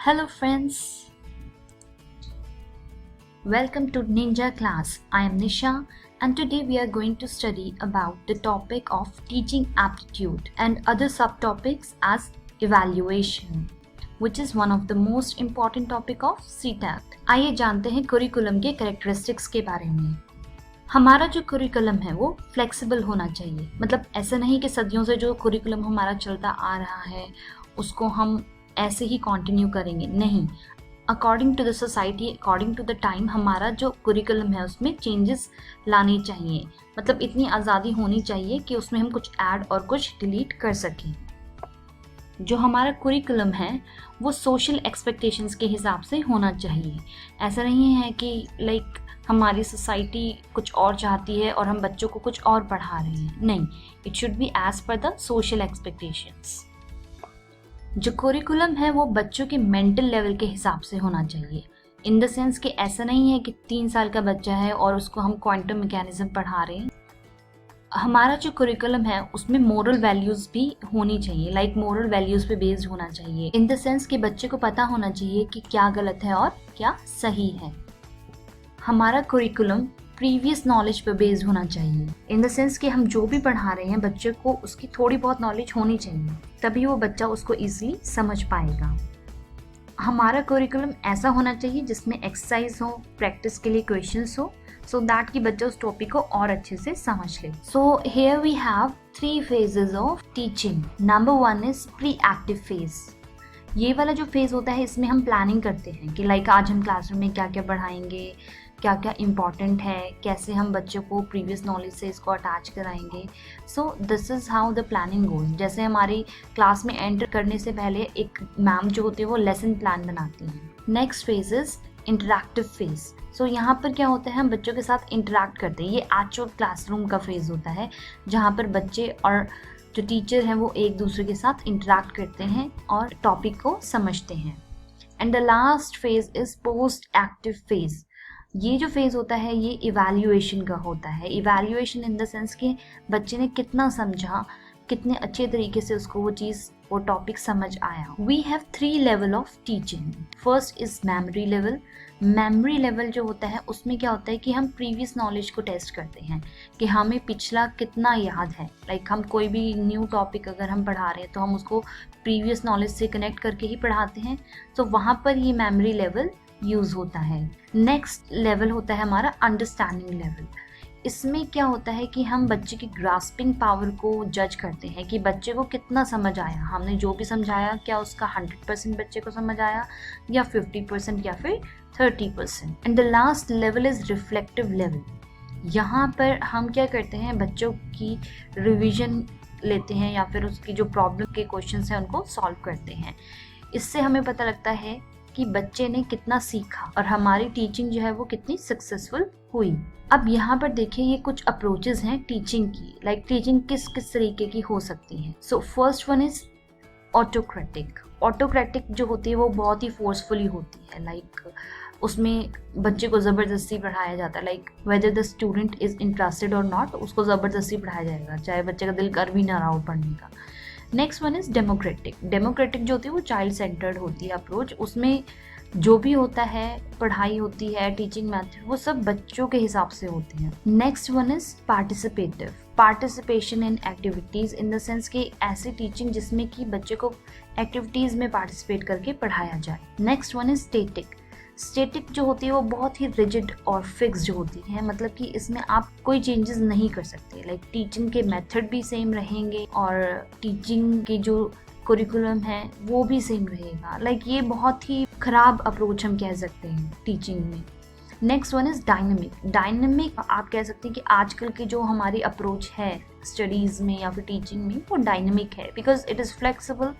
Hello friends, welcome to Ninja class. I am Nisha and today we are going to study about the topic of teaching aptitude and other subtopics as evaluation, which is one of the most important topic of CTAT. आइए जानते हैं curriculum के characteristics के बारे में। हमारा जो curriculum है वो फ्लेक्सिबल होना चाहिए, मतलब ऐसा नहीं कि सदियों से जो कुरिकुलम हमारा चलता आ रहा है उसको हम ऐसे ही कंटिन्यू करेंगे, नहीं। According to the society, according to the time हमारा जो कुरिकुलम है उसमें चेंजेस लाने चाहिए, मतलब इतनी आज़ादी होनी चाहिए कि उसमें हम कुछ ऐड और कुछ डिलीट कर सकें। जो हमारा कुरिकुलम है वो सोशल एक्सपेक्टेशंस के हिसाब से होना चाहिए। ऐसा नहीं है कि लाइक हमारी सोसाइटी कुछ और चाहती है और हम बच्चों को कुछ और पढ़ा रहे हैं, नहीं। It should be as per the social expectations. जो कुरिकुलम है वो बच्चों के मेंटल लेवल के हिसाब से होना चाहिए, इन द सेंस कि ऐसा नहीं है कि 3 साल का बच्चा है और उसको हम क्वांटम मैकेनिज्म पढ़ा रहे हैं। हमारा जो कुरिकुलम है उसमें मोरल वैल्यूज़ भी होनी चाहिए, लाइक मोरल वैल्यूज़ पे बेस्ड होना चाहिए, इन द सेंस कि बच्चे को पता होना चाहिए कि क्या गलत है और क्या सही है। हमारा कुरिकुलम प्रीवियस नॉलेज पे बेस्ड होना चाहिए, इन द सेंस कि हम जो भी पढ़ा रहे हैं बच्चे को उसकी थोड़ी बहुत नॉलेज होनी चाहिए, तभी वो बच्चा उसको ईजिली समझ पाएगा। हमारा कुरिकुलम ऐसा होना चाहिए जिसमें एक्सरसाइज हो, प्रैक्टिस के लिए क्वेश्चंस हो, सो दैट कि बच्चा उस टॉपिक को और अच्छे से समझ ले। So here we have 3 phases of teaching. Number 1 is pre active phase. ये वाला जो फेज होता है इसमें हम प्लानिंग करते हैं कि लाइक आज हम क्लासरूम में क्या क्या पढ़ाएंगे, क्या क्या इम्पॉर्टेंट है, कैसे हम बच्चों को प्रीवियस नॉलेज से इसको अटैच कराएंगे। So this is how the planning goes. जैसे हमारी क्लास में एंटर करने से पहले एक मैम जो होती है वो लेसन प्लान बनाती हैं। Next phase is interactive phase. So यहाँ पर क्या होता है, हम बच्चों के साथ इंटरैक्ट करते हैं। ये एक्चुअल क्लासरूम का फेज होता है जहाँ पर बच्चे और जो टीचर हैं वो एक दूसरे के साथ इंटरैक्ट करते हैं और टॉपिक को समझते हैं। And the last phase is post active phase. ये जो फेज होता है ये इवैल्यूएशन का होता है। इवैल्यूएशन इन द सेंस कि बच्चे ने कितना समझा, कितने अच्छे तरीके से उसको वो चीज़, वो टॉपिक समझ आया। We have 3 level of teaching. First is memory level. Memory level जो होता है उसमें क्या होता है कि हम प्रीवियस नॉलेज को टेस्ट करते हैं कि हमें पिछला कितना याद है। लाइक हम कोई भी न्यू टॉपिक अगर हम पढ़ा रहे हैं तो हम उसको प्रीवियस नॉलेज से कनेक्ट करके ही पढ़ाते हैं, तो वहाँ पर ये मेमोरी लेवल यूज़ होता है। नेक्स्ट लेवल होता है हमारा अंडरस्टैंडिंग लेवल। इसमें क्या होता है कि हम बच्चे की ग्रास्पिंग पावर को जज करते हैं कि बच्चे को कितना समझ आया, हमने जो भी समझाया क्या उसका 100% बच्चे को समझ आया या 50% या फिर 30%। And the last level is reflective level. यहाँ पर हम क्या करते हैं, बच्चों की रिवीजन लेते हैं या फिर उसकी जो प्रॉब्लम के क्वेश्चंस हैं उनको सॉल्व करते हैं। इससे हमें पता लगता है कि बच्चे ने कितना सीखा और हमारी टीचिंग जो है वो कितनी सक्सेसफुल हुई। अब यहाँ पर देखिए ये कुछ अप्रोचेस हैं टीचिंग की, लाइक टीचिंग किस किस तरीके की हो सकती है। So first one is autocratic. Autocratic जो होती है वो बहुत ही फोर्सफुली होती है, लाइक उसमें बच्चे को ज़बरदस्ती पढ़ाया जाता है, like whether the student is interested और नॉट, उसको ज़बरदस्ती पढ़ाया जाएगा चाहे बच्चे का दिल कर भी ना रहा हो पढ़ने का। Next one is democratic. Democratic जो होती है वो चाइल्ड सेंटर्ड होती है अप्रोच। उसमें जो भी होता है, पढ़ाई होती है, टीचिंग मेथड, वो सब बच्चों के हिसाब से होती है। Next one is participative. Participation in activities in the sense कि ऐसी टीचिंग जिसमें कि बच्चे को एक्टिविटीज़ में पार्टिसिपेट करके पढ़ाया जाए। Next one is static. Static जो होती है वो बहुत ही रिजिड और फिक्स्ड होती है, मतलब कि इसमें आप कोई चेंजेस नहीं कर सकते। लाइक टीचिंग के मेथड भी सेम रहेंगे और टीचिंग की जो कुरिकुलम है वो भी सेम रहेगा। लाइक ये बहुत ही खराब अप्रोच हम कह सकते हैं टीचिंग में। Next one is dynamic. Dynamic आप कह सकते हैं कि आजकल की जो हमारी अप्रोच है स्टडीज़ में या फिर टीचिंग में वो डायनेमिक है, because it is flexible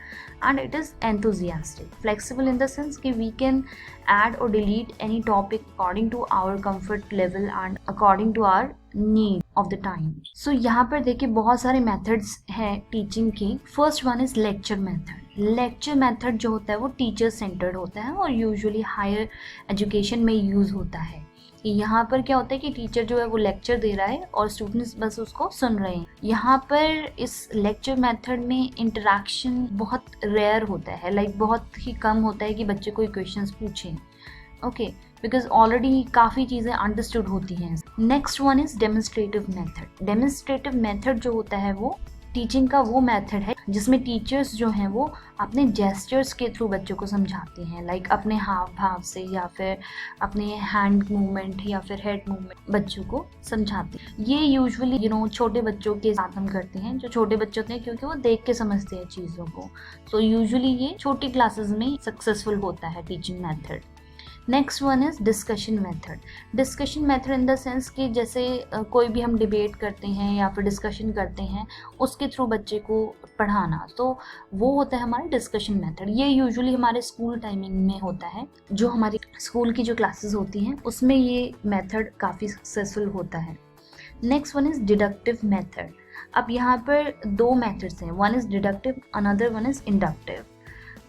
and it is enthusiastic. Flexible in the sense कि वी कैन ऐड और delete any topic according to our comfort level and according to our need of the time. So यहाँ पर देखिए बहुत सारे methods हैं teaching की। First one is lecture method. Lecture method जो होता है वो टीचर सेंटर्ड होता है और यूजुअली हायर एजुकेशन में यूज़ होता है। यहाँ पर क्या होता है कि टीचर जो है वो लेक्चर दे रहा है और स्टूडेंट्स बस उसको सुन रहे हैं। यहाँ पर इस लेक्चर मेथड में इंटरेक्शन बहुत रेयर होता है, लाइक बहुत ही कम होता है कि बच्चे कोई क्वेश्चंस पूछें, ओके, बिकॉज ऑलरेडी काफ़ी चीज़ें अंडरस्टूड होती हैं। Next one is demonstrative method. Demonstrative method जो होता है वो टीचिंग का वो मेथड है जिसमें टीचर्स जो हैं वो अपने जेस्चर्स के थ्रू बच्चों को समझाते हैं, लाइक अपने हाव भाव से या फिर अपने हैंड मूवमेंट या फिर हेड मूवमेंट बच्चों को समझाते हैं। ये यूजुअली छोटे बच्चों के साथ हम करते हैं, जो छोटे बच्चे होते हैं क्योंकि वो देख के समझते हैं चीज़ों को। सो यूजुअली ये छोटी क्लासेस में सक्सेसफुल होता है teaching method. Next one is discussion method. Discussion method in the sense कि जैसे कोई भी हम डिबेट करते हैं या फिर डिस्कशन करते हैं, उसके थ्रू बच्चे को पढ़ाना, तो वो होता है हमारा डिस्कशन मेथड। ये यूजुअली हमारे स्कूल टाइमिंग में होता है, जो हमारी स्कूल की जो क्लासेस होती हैं उसमें ये मेथड काफ़ी सक्सेसफुल होता है। Next one is deductive method. अब यहाँ पर दो मेथड्स हैं, one is deductive, another one is inductive.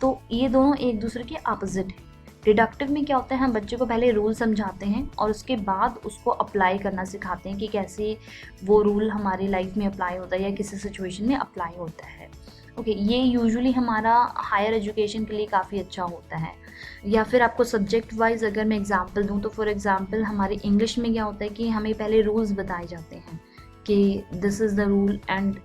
तो ये दोनों एक दूसरे के अपोजिट है। डिडक्टिव में क्या होता है, हम बच्चे को पहले रूल समझाते हैं और उसके बाद उसको अप्लाई करना सिखाते हैं कि कैसे वो रूल हमारी लाइफ में अप्लाई होता है या किसी सिचुएशन में अप्लाई होता है। ओके, ये यूजुअली हमारा हायर एजुकेशन के लिए काफ़ी अच्छा होता है। या फिर आपको सब्जेक्ट वाइज अगर मैं एग्जांपल दूं तो फॉर एग्जांपल हमारे इंग्लिश में क्या होता है कि हमें पहले रूल्स बताए जाते हैं कि this is the rule and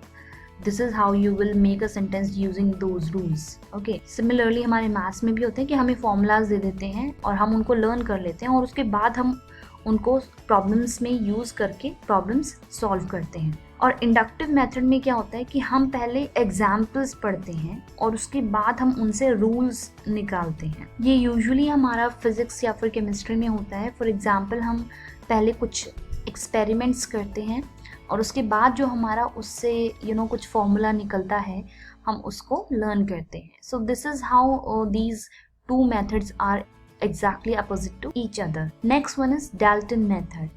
this is how you will make a sentence using those rules. Okay, similarly हमारे मैथ्स में भी होते हैं कि हमें फॉर्मूलाज दे देते हैं और हम उनको लर्न कर लेते हैं और उसके बाद हम उनको प्रॉब्लम्स में यूज़ करके प्रॉब्लम्स सॉल्व करते हैं। और इंडक्टिव मेथड में क्या होता है कि हम पहले एग्जाम्पल्स पढ़ते हैं और उसके बाद हम उनसे रूल्स निकालते हैं। ये यूजुअली हमारा फिजिक्स या फिर केमिस्ट्री में होता है। फॉर एग्जाम्पल हम पहले कुछ एक्सपेरिमेंट्स करते हैं और उसके बाद जो हमारा उससे कुछ फॉर्मूला निकलता है हम उसको लर्न करते हैं। So this is how these two methods are exactly opposite to each other. Next one is Dalton method.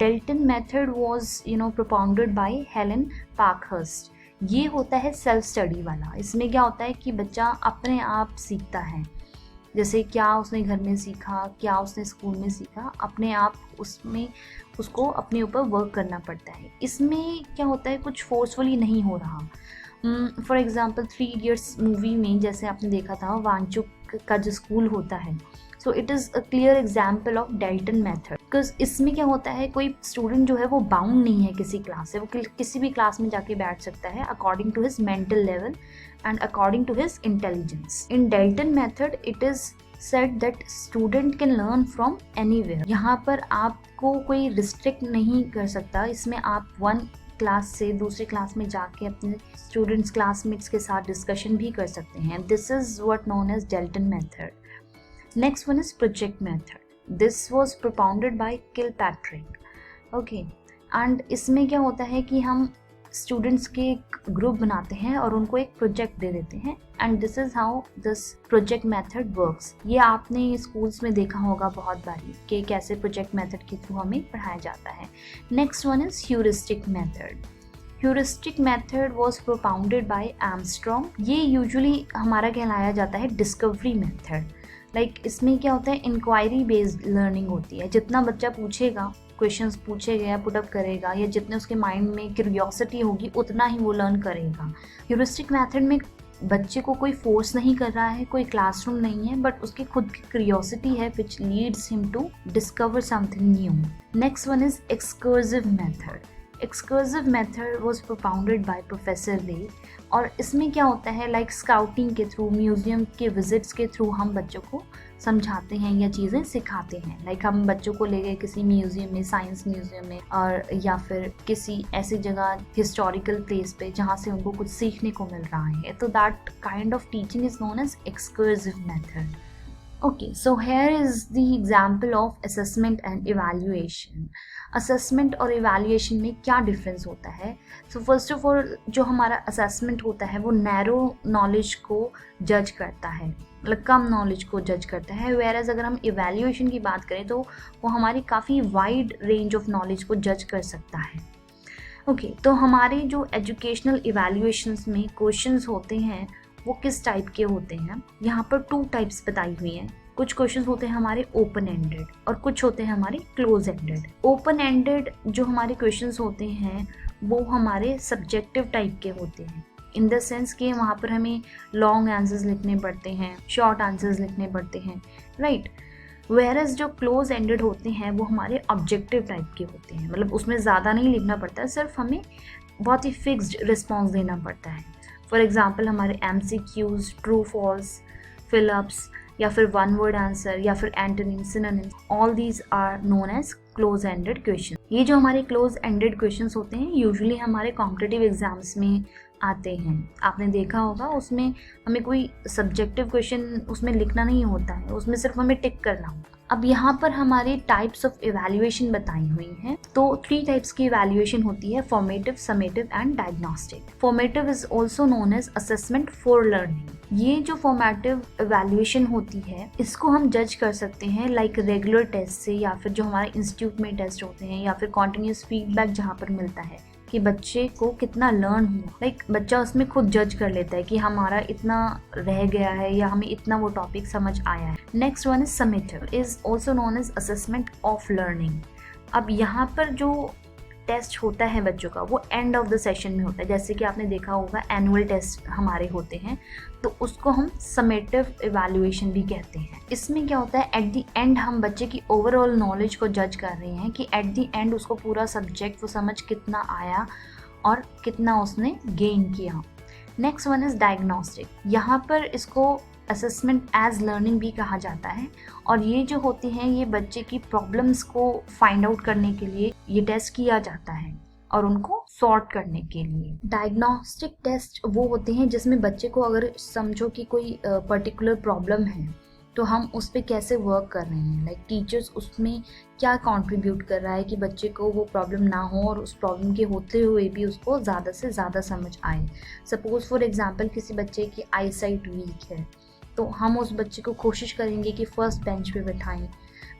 Dalton method was propounded by Helen Parkhurst. ये होता है सेल्फ स्टडी वाला। इसमें क्या होता है कि बच्चा अपने आप सीखता है, जैसे क्या उसने घर में सीखा, क्या उसने स्कूल में सीखा, अपने आप उसमें उसको अपने ऊपर वर्क करना पड़ता है। इसमें क्या होता है, कुछ फोर्सफुली नहीं हो रहा। फॉर एग्जाम्पल 3 Idiots मूवी में जैसे आपने देखा था वांचुक का जो स्कूल होता है, so it is a clear example of Dalton method. Because इसमें क्या होता है, कोई स्टूडेंट जो है वो बाउंड नहीं है किसी क्लास से, वो किसी भी क्लास में जाके बैठ सकता है according to his mental level and according to his intelligence. In Dalton method it is said that student can learn from anywhere. यहाँ पर आपको कोई रिस्ट्रिक्ट नहीं कर सकता। इसमें आप वन क्लास से दूसरी क्लास में जाके अपने स्टूडेंट्स क्लासमेट्स के साथ डिस्कशन भी कर सकते हैं। This is what known as Dalton method. Next one is project method. This was propounded by Kilpatrick. Okay, and इसमें क्या होता है कि हम स्टूडेंट्स के एक ग्रुप बनाते हैं और उनको एक प्रोजेक्ट दे देते हैं and this is how this project method works. ये आपने स्कूल्स में देखा होगा बहुत बारी कि कैसे प्रोजेक्ट मेथड के थ्रू हमें पढ़ाया जाता है। Next one is heuristic method. Heuristic method was propounded bye Armstrong. ये यूजुअली हमारा कहलाया जाता है डिस्कवरी मेथड। लाइक इसमें क्या होता है, इंक्वायरी बेस्ड लर्निंग होती है। जितना बच्चा पूछेगा, क्वेश्चंस पूछेगा या पुटअप करेगा, या जितने उसके माइंड में क्यूरियोसिटी होगी उतना ही वो लर्न करेगा। ह्यूरिस्टिक मेथड में बच्चे को कोई फोर्स नहीं कर रहा है, कोई क्लासरूम नहीं है, बट उसकी खुद की क्यूरियोसिटी है which leads him to discover something new. Next one is excursive method. Excursive method was propounded by professor Lee. और इसमें क्या होता है, लाइक स्काउटिंग के थ्रू, म्यूजियम के विजिट्स के थ्रू हम बच्चों को समझाते हैं या चीज़ें सिखाते हैं। लाइक हम बच्चों को ले गए किसी म्यूजियम में, साइंस म्यूजियम में, और या फिर किसी ऐसी जगह हिस्टोरिकल प्लेस पे जहाँ से उनको कुछ सीखने को मिल रहा है। तो that kind of teaching is known as excursive method. Okay, so here is the example of assessment and evaluation. Assessment और इवैल्यूएशन में क्या डिफरेंस होता है? सो फर्स्ट ऑफ ऑल जो हमारा असेसमेंट होता है वो नैरो नॉलेज को जज करता है, मतलब कम नॉलेज को जज करता है। वेयरएज अगर हम इवैल्यूएशन की बात करें तो वो हमारी काफ़ी वाइड रेंज ऑफ नॉलेज को जज कर सकता है। ओके, तो हमारे जो एजुकेशनल इवैल्यूएशंस में क्वेश्चंस होते हैं वो किस टाइप के होते हैं? यहाँ पर 2 टाइप्स बताई हुई हैं। कुछ क्वेश्चन होते हैं हमारे ओपन एंडेड और कुछ होते हैं हमारे क्लोज एंडेड। ओपन एंडेड जो हमारे क्वेश्चन होते हैं वो हमारे सब्जेक्टिव टाइप के होते हैं, इन द सेंस कि वहाँ पर हमें लॉन्ग आंसर्स लिखने पड़ते हैं, शॉर्ट आंसर्स लिखने पड़ते हैं, राइट। वेयरएस जो क्लोज एंडेड होते हैं वो हमारे ऑब्जेक्टिव टाइप के होते हैं, मतलब उसमें ज़्यादा नहीं लिखना पड़ता है, सिर्फ हमें बहुत ही फिक्स्ड रिस्पॉन्स देना पड़ता है। फॉर एग्जाम्पल हमारे MCQs, ट्रू फॉल्स, फिलअप्स या फिर वन वर्ड आंसर या फिर antonym, synonyms, all these are known as close ended question. ये जो हमारे क्लोज एंडेड क्वेश्चंस होते हैं यूजुअली हमारे कॉम्पिटिटिव एग्जाम्स में आते हैं। आपने देखा होगा उसमें हमें कोई सब्जेक्टिव क्वेश्चन उसमें लिखना नहीं होता है, उसमें सिर्फ हमें टिक करना होता है। अब यहाँ पर हमारे टाइप्स ऑफ इवैल्यूएशन बताई हुई हैं। तो 3 टाइप्स की इवैल्यूएशन होती है, formative, summative and diagnostic. Formative is also known as assessment for learning. ये जो फॉर्मेटिव इवैल्यूएशन होती है इसको हम जज कर सकते हैं लाइक रेगुलर टेस्ट से, या फिर जो हमारे इंस्टीट्यूट में टेस्ट होते हैं, या फिर कॉन्टिन्यूस फीडबैक जहाँ पर मिलता है कि बच्चे को कितना लर्न हुआ। लाइक बच्चा उसमें खुद जज कर लेता है कि हमारा इतना रह गया है या हमें इतना वो टॉपिक समझ आया है। Next one is summative, is also known as assessment of learning. अब यहाँ पर जो टेस्ट होता है बच्चों का वो एंड ऑफ द सेशन में होता है, जैसे कि आपने देखा होगा एनुअल टेस्ट हमारे होते हैं, तो उसको हम समेटिव इवैल्यूएशन भी कहते हैं। इसमें क्या होता है, एट द एंड हम बच्चे की ओवरऑल नॉलेज को जज कर रहे हैं कि एट द एंड उसको पूरा सब्जेक्ट वो समझ कितना आया और कितना उसने गेन किया। नेक्स्ट वन इज डायग्नोस्टिक, यहाँ पर इसको असेसमेंट एज लर्निंग भी कहा जाता है, और ये जो होती हैं ये बच्चे की प्रॉब्लम्स को फाइंड आउट करने के लिए ये टेस्ट किया जाता है और उनको सॉर्ट करने के लिए। डायग्नोस्टिक टेस्ट वो होते हैं जिसमें बच्चे को अगर समझो कि कोई पर्टिकुलर प्रॉब्लम है तो हम उस पर कैसे वर्क कर रहे हैं, लाइक टीचर्स उसमें क्या कंट्रीब्यूट कर रहा है कि बच्चे को वो प्रॉब्लम ना हो और उस प्रॉब्लम के होते हुए भी उसको ज़्यादा से ज़्यादा समझ आए। सपोज फॉर एग्जांपल किसी बच्चे की आई साइट वीक है तो हम उस बच्चे को कोशिश करेंगे कि फर्स्ट बेंच पे बैठाएं,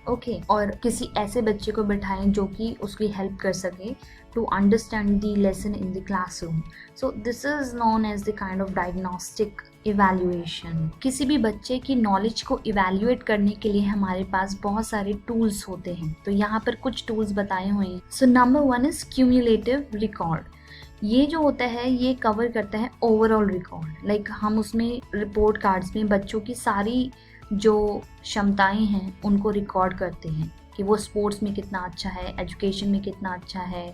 ओके, और किसी ऐसे बच्चे को बैठाएं जो कि उसकी हेल्प कर सके to understand the lesson in the classroom. So this is known as the kind of diagnostic evaluation. किसी भी बच्चे की नॉलेज को इवैल्यूएट करने के लिए हमारे पास बहुत सारे टूल्स होते हैं, तो यहाँ पर कुछ टूल्स बताए हुए हैं। So number 1 is cumulative record. ये जो होता है ये कवर करता है ओवरऑल रिकॉर्ड, लाइक हम उसमें रिपोर्ट कार्ड्स में बच्चों की सारी जो क्षमताएं हैं उनको रिकॉर्ड करते हैं कि वो स्पोर्ट्स में कितना अच्छा है, एजुकेशन में कितना अच्छा है,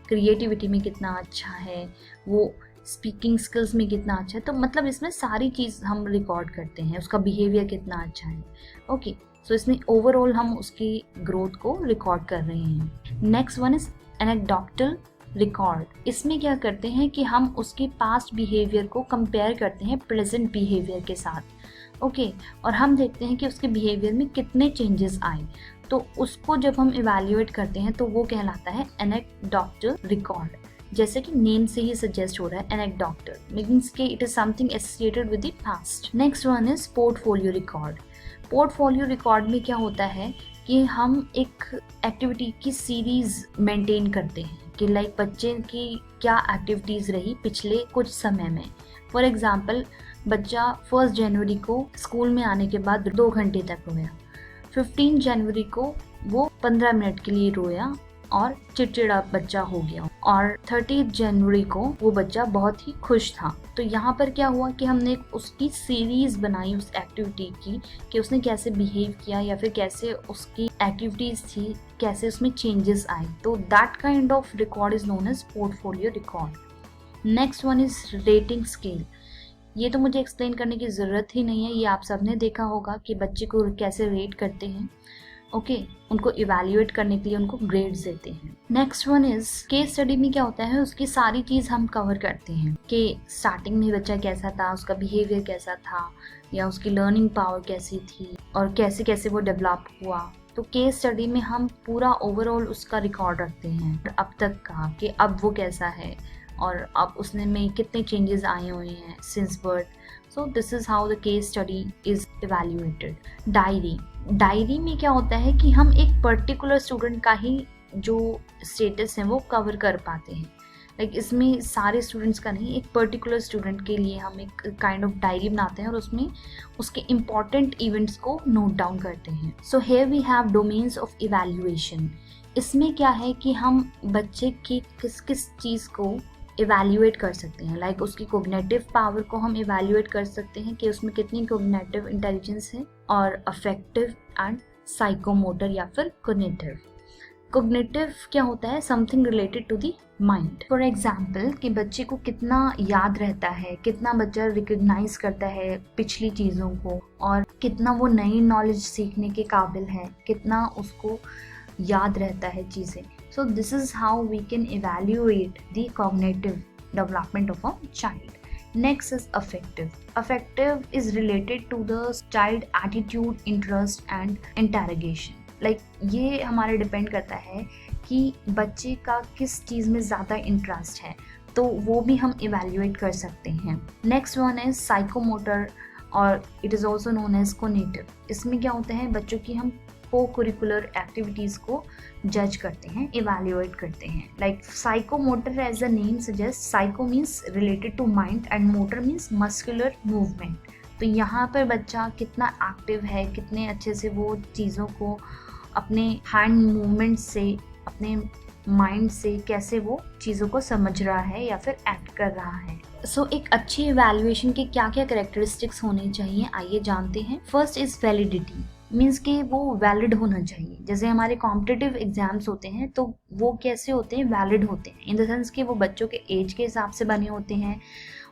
क्रिएटिविटी में कितना अच्छा है, वो स्पीकिंग स्किल्स में कितना अच्छा है। तो मतलब इसमें सारी चीज़ हम रिकॉर्ड करते हैं, उसका बिहेवियर कितना अच्छा है, ओके। सो इसमें ओवरऑल हम उसकी ग्रोथ को रिकॉर्ड कर रहे हैं। Next one is anecdotal record. इसमें क्या करते हैं कि हम उसके पास्ट बिहेवियर को कंपेयर करते हैं प्रेजेंट बिहेवियर के साथ, ओके, और हम देखते हैं कि उसके बिहेवियर में कितने चेंजेस आए। तो उसको जब हम इवैल्यूएट करते हैं तो वो कहलाता है एनेक्डोटल रिकॉर्ड। जैसे कि नेम से ही सजेस्ट हो रहा है एनेक्डोटल मीन्स कि it is something associated with the past. Next one is portfolio record. Portfolio record में क्या होता है कि हम एक एक्टिविटी की सीरीज मेंटेन करते हैं कि लाइक बच्चे की क्या एक्टिविटीज़ रही पिछले कुछ समय में। फॉर एग्जांपल बच्चा 1 जनवरी को स्कूल में आने के बाद 2 घंटे तक रोया, 15 जनवरी को वो 15 मिनट के लिए रोया और चिड़चिड़ा बच्चा हो गया, और 30 जनवरी को वो बच्चा बहुत ही खुश था। तो यहाँ पर क्या हुआ कि हमने उसकी सीरीज बनाई उस एक्टिविटी की कि उसने कैसे बिहेव किया या फिर कैसे उसकी एक्टिविटीज थी, कैसे उसमें चेंजेस आए। तो that kind of record is known as portfolio record. Next one is rating scale. ये तो मुझे एक्सप्लेन करने की ज़रूरत ही नहीं है, ये आप सबने देखा होगा कि बच्चे को कैसे रेट करते हैं, ओके, उनको इवैल्यूएट करने के लिए उनको ग्रेड्स देते हैं। Next one is case study में क्या होता है उसकी सारी चीज़ हम कवर करते हैं कि स्टार्टिंग में बच्चा कैसा था, उसका बिहेवियर कैसा था, या उसकी लर्निंग पावर कैसी थी और कैसे कैसे वो डेवलप हुआ। तो केस स्टडी में हम पूरा ओवरऑल उसका रिकॉर्ड रखते हैं अब तक का कि अब वो कैसा है और अब उसने में कितने चेंजेस आए हुए हैं since birth. So this is how the case study is evaluated. Diary में क्या होता है कि हम एक पर्टिकुलर स्टूडेंट का ही जो स्टेटस है वो कवर कर पाते हैं, लाइक इसमें सारे स्टूडेंट्स का नहीं, एक पर्टिकुलर स्टूडेंट के लिए हम एक काइंड ऑफ डायरी बनाते हैं और उसमें उसके इम्पॉर्टेंट इवेंट्स को नोट डाउन करते हैं. So here we have domains of evaluation. इसमें क्या है कि हम बच्चे की किस किस चीज़ को इवैल्यूएट कर सकते हैं. लाइक उसकी कोग्निटिव पावर को हम इवैल्यूएट कर सकते हैं कि उसमें कितनी कोग्निटिव इंटेलिजेंस है, और अफेक्टिव एंड साइकोमोटर या फिर कोग्निटिव. कोग्निटिव क्या होता है? Something related to the mind. For example कि बच्चे को कितना याद रहता है, कितना बच्चा रिकग्नाइज करता है पिछली चीज़ों को, और कितना वो नई नॉलेज सीखने के काबिल है, कितना उसको याद रहता है चीज़ें. So this is how we can evaluate the cognitive development of a child. Next is affective. Affective is related to the child attitude, interest and interrogation. Like ये हमारे डिपेंड करता है कि बच्चे का किस चीज़ में ज़्यादा इंटरेस्ट है, तो वो भी हम इवैल्यूएट कर सकते हैं. नेक्स्ट वन इज साइकोमोटर और it is also known as cognitive. इसमें क्या होता है? बच्चों की हम को करिकुलर एक्टिविटीज़ को जज करते हैं, इवैल्यूएट करते हैं. Like psychomotor as a name suggest, psycho means related to mind and motor means muscular movement. तो यहाँ पर बच्चा कितना एक्टिव है, कितने अच्छे से वो चीज़ों को अपने हैंड मूवमेंट से, अपने माइंड से कैसे वो चीज़ों को समझ रहा है या फिर एक्ट कर रहा है. सो एक अच्छी इवैल्यूएशन के क्या क्या कैरेक्टरिस्टिक्स होने चाहिए, आइए जानते हैं. First is validity. मीन्स कि वो वैलिड होना चाहिए. जैसे हमारे कॉम्पिटिटिव एग्जाम्स होते हैं तो वो कैसे होते हैं? वैलिड होते हैं इन द सेंस कि वो बच्चों के एज के हिसाब से बने होते हैं,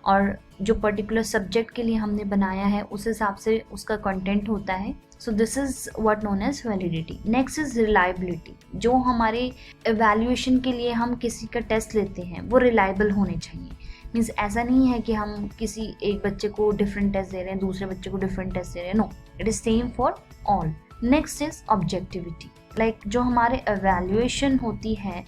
और जो पर्टिकुलर सब्जेक्ट के लिए हमने बनाया है उस हिसाब से उसका कंटेंट होता है. So this is what known as validity. Next is reliability. जो हमारे एवैल्यूएशन के लिए हम किसी का टेस्ट लेते हैं वो रिलायबल होने चाहिए. मीन्स ऐसा नहीं है कि हम किसी एक बच्चे को डिफरेंट टेस्ट दे रहे हैं, दूसरे बच्चे को डिफरेंट टेस्ट दे रहे हैं. No, it is same for all. Next is objectivity. Like जो हमारे एवैल्यूएशन होती है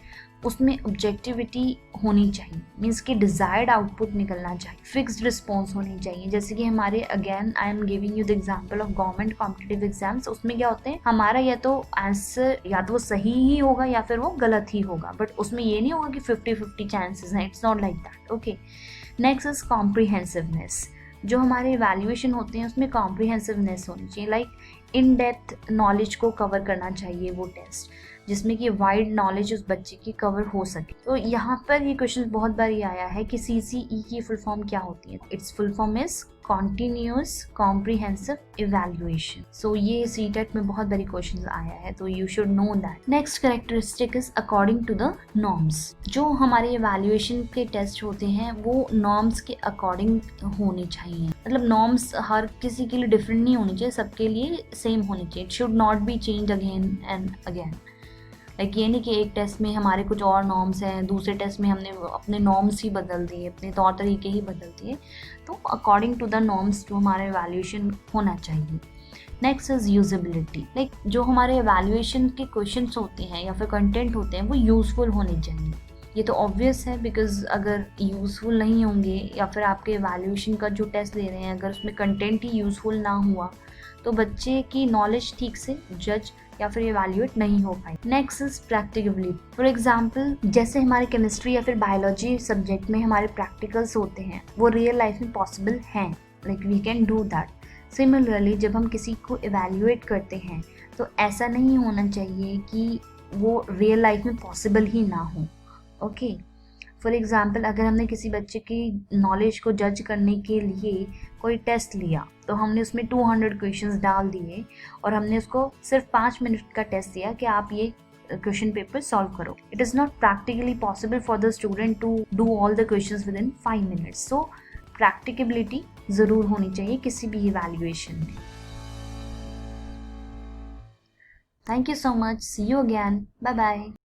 उसमें ऑब्जेक्टिविटी होनी चाहिए. मीन्स कि डिजायर्ड आउटपुट निकलना चाहिए, फिक्स्ड रिस्पॉन्स होनी चाहिए. जैसे कि हमारे again I am giving you the example of government competitive exams. उसमें क्या होते हैं? हमारा या तो आंसर या तो वो सही ही होगा या फिर वो गलत ही होगा, बट उसमें ये नहीं होगा कि 50-50 चांसेस हैं. It's not like that. Okay. Next is comprehensiveness. जो हमारे इवैल्यूएशन होते हैं उसमें कॉम्प्रिहेंसिवनेस होनी चाहिए. लाइक इन डेप्थ नॉलेज को कवर करना चाहिए वो टेस्ट, जिसमें कि वाइड नॉलेज उस बच्चे की कवर हो सके. तो यहाँ पर ये क्वेश्चन बहुत बार ये आया है कि CCE की फुल फॉर्म क्या होती है? Its full form is continuous comprehensive evaluation. So ये CTET में बहुत बारी क्वेश्चन आया है, तो you should know that. Next characteristic is according to the norms. जो हमारे इवैल्यूएशन के टेस्ट होते हैं वो नॉर्म्स के अकॉर्डिंग होने चाहिए. मतलब नॉर्म्स हर किसी के लिए डिफरेंट नहीं होनी चाहिए, सबके लिए सेम होनी चाहिए. It should not be change again and again. Like ये नहीं कि एक टेस्ट में हमारे कुछ और नॉर्म्स हैं, दूसरे टेस्ट में हमने अपने नॉर्म्स ही बदल दिए, अपने तौर तरीके ही बदल दिए. तो अकॉर्डिंग टू द नॉर्म्स जो हमारा एवैल्यूएशन होना चाहिए. Next is usability. लाइक जो हमारे एवैल्यूएशन के क्वेश्चंस होते हैं या फिर कंटेंट होते हैं वो यूजफुल होने चाहिए. ये तो ऑब्वियस है, बिकॉज अगर यूजफुल नहीं होंगे या फिर आपके एवैल्यूएशन का जो टेस्ट ले रहे हैं अगर उसमें कंटेंट ही यूजफुल ना हुआ तो बच्चे की नॉलेज ठीक से जज या फिर इवैल्यूएट नहीं हो पाई. Next is practicability. For example जैसे हमारे केमिस्ट्री या फिर बायोलॉजी सब्जेक्ट में हमारे प्रैक्टिकल्स होते हैं वो रियल लाइफ में पॉसिबल हैं. Like we can do that. Similarly जब हम किसी को इवैल्यूएट करते हैं तो ऐसा नहीं होना चाहिए कि वो रियल लाइफ में पॉसिबल ही ना हो. ओके. फॉर एग्जाम्पल अगर हमने किसी बच्चे की नॉलेज को जज करने के लिए कोई टेस्ट लिया तो हमने उसमें 200 क्वेश्चंस डाल दिए और हमने उसको सिर्फ 5 मिनट का टेस्ट दिया कि आप ये क्वेश्चन पेपर सॉल्व करो. It is not practically possible for the student to do all the questions within 5 minutes. So practicability ज़रूर होनी चाहिए किसी भी इवैल्यूएशन में. Thank you so much. See you again. Bye bye.